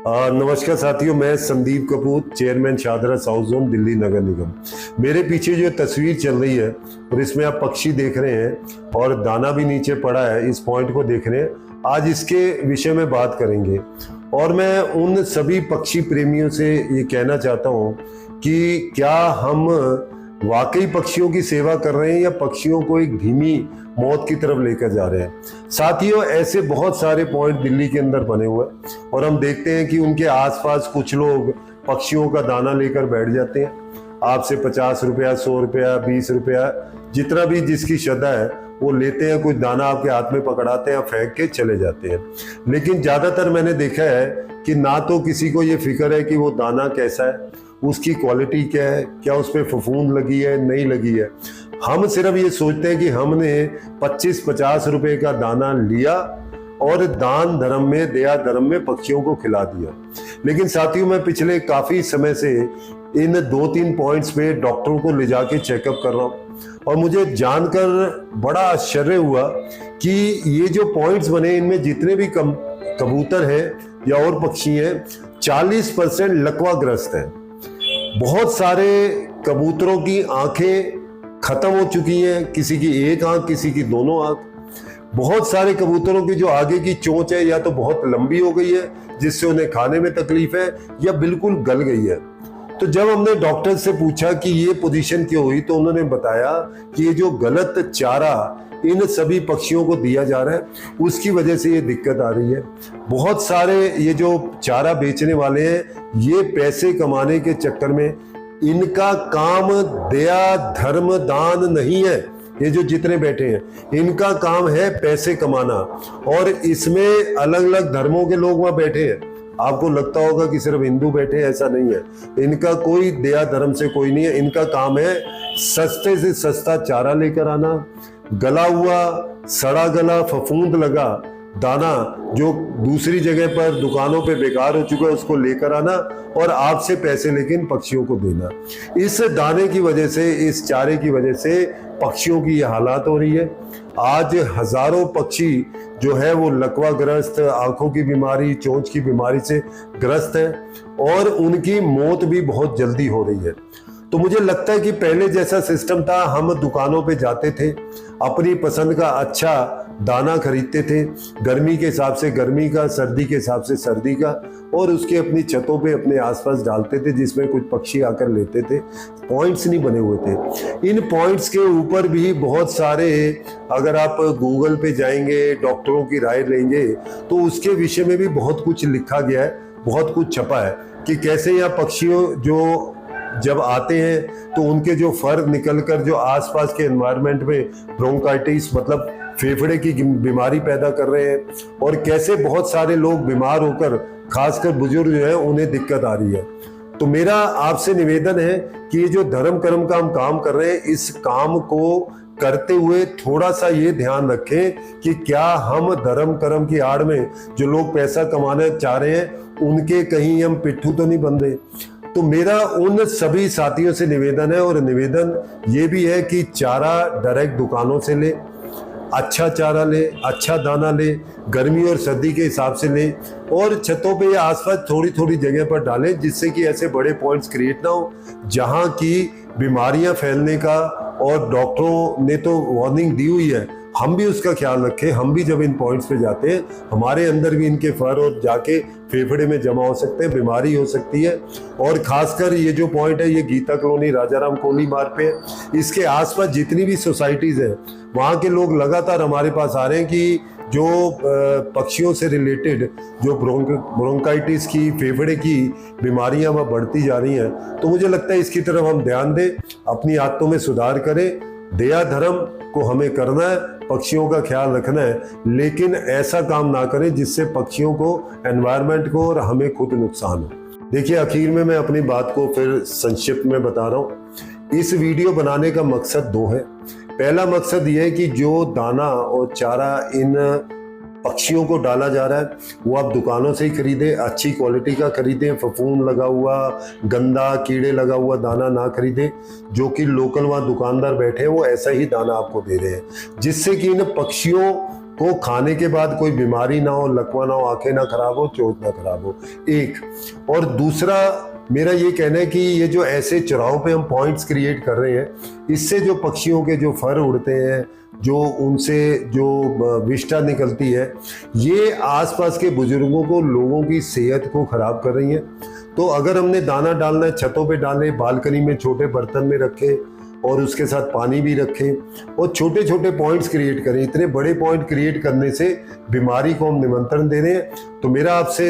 नमस्कार साथियों, मैं Sandeep Kapoor, chairman Shahdara south zone, Delhi नगर निगम। मेरे पीछे जो तस्वीर चल रही है और इसमें आप पक्षी देख रहे हैं और दाना भी नीचे पड़ा है, इस पॉइंट को देख रहे हैं। आज इसके विषय में बात करेंगे और मैं उन सभी पक्षी प्रेमियों से ये कहना चाहता हूँ कि क्या हम वाकई पक्षियों की सेवा कर रहे हैं या पक्षियों को एक धीमी मौत की तरफ लेकर जा रहे हैं। साथियों, ऐसे बहुत सारे पॉइंट दिल्ली के अंदर बने हुए हैं और हम देखते हैं कि उनके आसपास कुछ लोग पक्षियों का दाना लेकर बैठ जाते हैं। आपसे 50 रुपया, 100 रुपया, 20 रुपया, जितना भी जिसकी श्रद्धा है वो लेते हैं। कुछ दाना आपके हाथ में पकड़ाते हैं, फेंक के चले जाते हैं। लेकिन ज्यादातर मैंने देखा है कि ना तो किसी को ये फिक्र है कि वो दाना कैसा है, उसकी क्वालिटी क्या है, क्या उस पर फफूंद लगी है, नहीं लगी है। हम सिर्फ ये सोचते हैं कि हमने 25-50 रुपए का दाना लिया और दान धर्म में, दया धर्म में पक्षियों को खिला दिया। लेकिन साथियों, मैं पिछले काफी समय से इन 2-3 पॉइंट्स पे डॉक्टरों को ले जाके चेकअप कर रहा हूँ और मुझे जानकर बड़ा आश्चर्य हुआ कि ये जो पॉइंट्स बने, इनमें जितने भी कबूतर हैं या और पक्षी हैं, 40% लकवाग्रस्त हैं। बहुत सारे कबूतरों की आंखें खत्म हो चुकी हैं, किसी की एक आंख, किसी की दोनों आंख। बहुत सारे कबूतरों की जो आगे की चोंच है या तो बहुत लंबी हो गई है जिससे उन्हें खाने में तकलीफ है, या बिल्कुल गल गई है। तो जब हमने डॉक्टर से पूछा कि ये पोजीशन क्यों हुई, तो उन्होंने बताया कि ये जो गलत चारा इन सभी पक्षियों को दिया जा रहा है, उसकी वजह से ये दिक्कत आ रही है। बहुत सारे ये जो चारा बेचने वाले हैं, ये पैसे कमाने के चक्कर में, इनका काम दया धर्म दान नहीं है। ये जो जितने बैठे हैं, इनका काम है पैसे कमाना, और इसमें अलग अलग धर्मों के लोग वहां बैठे हैं। आपको लगता होगा कि सिर्फ हिंदू बैठे हैं, ऐसा नहीं है। इनका कोई दया धर्म से कोई नहीं है। इनका काम है सस्ते से सस्ता चारा लेकर आना, गला हुआ, सड़ा गला, फफूंद लगा दाना जो दूसरी जगह पर दुकानों पे बेकार हो चुका है, उसको लेकर आना और आपसे पैसे लेकिन पक्षियों को देना। इस दाने की वजह से, इस चारे की वजह से पक्षियों की ये हालात हो रही है। आज हजारों पक्षी जो है वो लकवाग्रस्त, आंखों की बीमारी, चोंच की बीमारी से ग्रस्त है और उनकी मौत भी बहुत जल्दी हो रही है। तो मुझे लगता है कि पहले जैसा सिस्टम था, हम दुकानों पे जाते थे, अपनी पसंद का अच्छा दाना खरीदते थे, गर्मी के हिसाब से गर्मी का, सर्दी के हिसाब से सर्दी का, और उसके अपनी छतों पे अपने आसपास डालते थे, जिसमें कुछ पक्षी आकर लेते थे। पॉइंट्स नहीं बने हुए थे। इन पॉइंट्स के ऊपर भी बहुत सारे, अगर आप गूगल पे जाएंगे, डॉक्टरों की राय लेंगे, तो उसके विषय में भी बहुत कुछ लिखा गया है, बहुत कुछ छपा है कि कैसे यहाँ पक्षियों जो जब आते हैं तो उनके जो फर निकलकर जो आसपास के एनवायरनमेंट में ब्रोंकाइटिस, मतलब फेफड़े की बीमारी पैदा कर रहे हैं, और कैसे बहुत सारे लोग बीमार होकर, खासकर बुजुर्ग जो है, उन्हें दिक्कत आ रही है। तो मेरा आपसे निवेदन है कि ये जो धर्म कर्म का हम काम कर रहे हैं, इस काम को करते हुए थोड़ा सा ये ध्यान रखें कि क्या हम धर्म कर्म की आड़ में जो लोग पैसा कमाना चाह रहे हैं, उनके कहीं हम पिट्ठू तो नहीं बन रहे। तो मेरा उन सभी साथियों से निवेदन है, और निवेदन ये भी है कि चारा डायरेक्ट दुकानों से ले, अच्छा चारा ले, अच्छा दाना ले, गर्मी और सर्दी के हिसाब से ले, और छतों पे या आसपास थोड़ी थोड़ी जगह पर डालें, जिससे कि ऐसे बड़े पॉइंट्स क्रिएट ना हो जहां की बीमारियां फैलने का। और डॉक्टरों ने तो वार्निंग दी हुई है, हम भी उसका ख्याल रखें। हम भी जब इन पॉइंट्स पे जाते हैं, हमारे अंदर भी इनके फर और जाके फेफड़े में जमा हो सकते हैं, बीमारी हो सकती है। और खासकर ये जो पॉइंट है, ये गीता कॉलोनी, राजाराम कोली मार्ग पे, इसके आसपास जितनी भी सोसाइटीज हैं, वहाँ के लोग लगातार हमारे पास आ रहे हैं कि जो पक्षियों से रिलेटेड जो ब्रोंकाइटिस की, फेफड़े की बीमारियां वह बढ़ती जा रही हैं। तो मुझे लगता है इसकी तरफ हम ध्यान दें, अपनी आदतों में सुधार करें। दया धर्म को हमें करना है, पक्षियों का ख्याल रखना है, लेकिन ऐसा काम ना करें जिससे पक्षियों को, एनवायरनमेंट को और हमें खुद नुकसान हो। देखिए, आखिर में मैं अपनी बात को फिर संक्षिप्त में बता रहा हूँ। इस वीडियो बनाने का मकसद 2 है। पहला मकसद ये है कि जो दाना और चारा इन पक्षियों को डाला जा रहा है, वो आप दुकानों से ही खरीदें, अच्छी क्वालिटी का खरीदें, फफूंद लगा हुआ, गंदा, कीड़े लगा हुआ दाना ना खरीदें। जो कि लोकल वहाँ दुकानदार बैठे हैं, वो ऐसा ही दाना आपको दे रहे हैं, जिससे कि इन पक्षियों को खाने के बाद कोई बीमारी ना हो, लकवा ना हो, आंखें ना खराब हो, चोट ना खराब हो, एक। और दूसरा मेरा ये कहना है कि ये जो ऐसे चौराहों पे हम पॉइंट्स क्रिएट कर रहे हैं, इससे जो पक्षियों के जो फर उड़ते हैं, जो उनसे जो विष्ठा निकलती है, ये आसपास के बुजुर्गों को, लोगों की सेहत को खराब कर रही है। तो अगर हमने दाना डालना है, छतों पे डालें, बालकनी में छोटे बर्तन में रखें और उसके साथ पानी भी रखें और छोटे छोटे पॉइंट्स क्रिएट करें। इतने बड़े पॉइंट क्रिएट करने से बीमारी को हम निमंत्रण दे रहे हैं। तो मेरा आपसे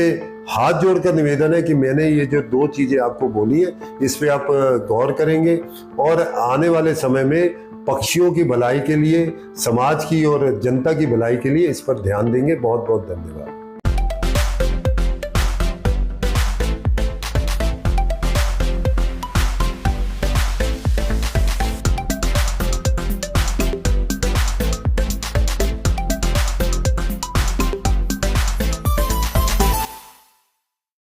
हाथ जोड़कर निवेदन है कि मैंने ये जो 2 चीज़ें आपको बोली है, इस पे आप गौर करेंगे और आने वाले समय में पक्षियों की भलाई के लिए, समाज की और जनता की भलाई के लिए इस पर ध्यान देंगे। बहुत बहुत धन्यवाद।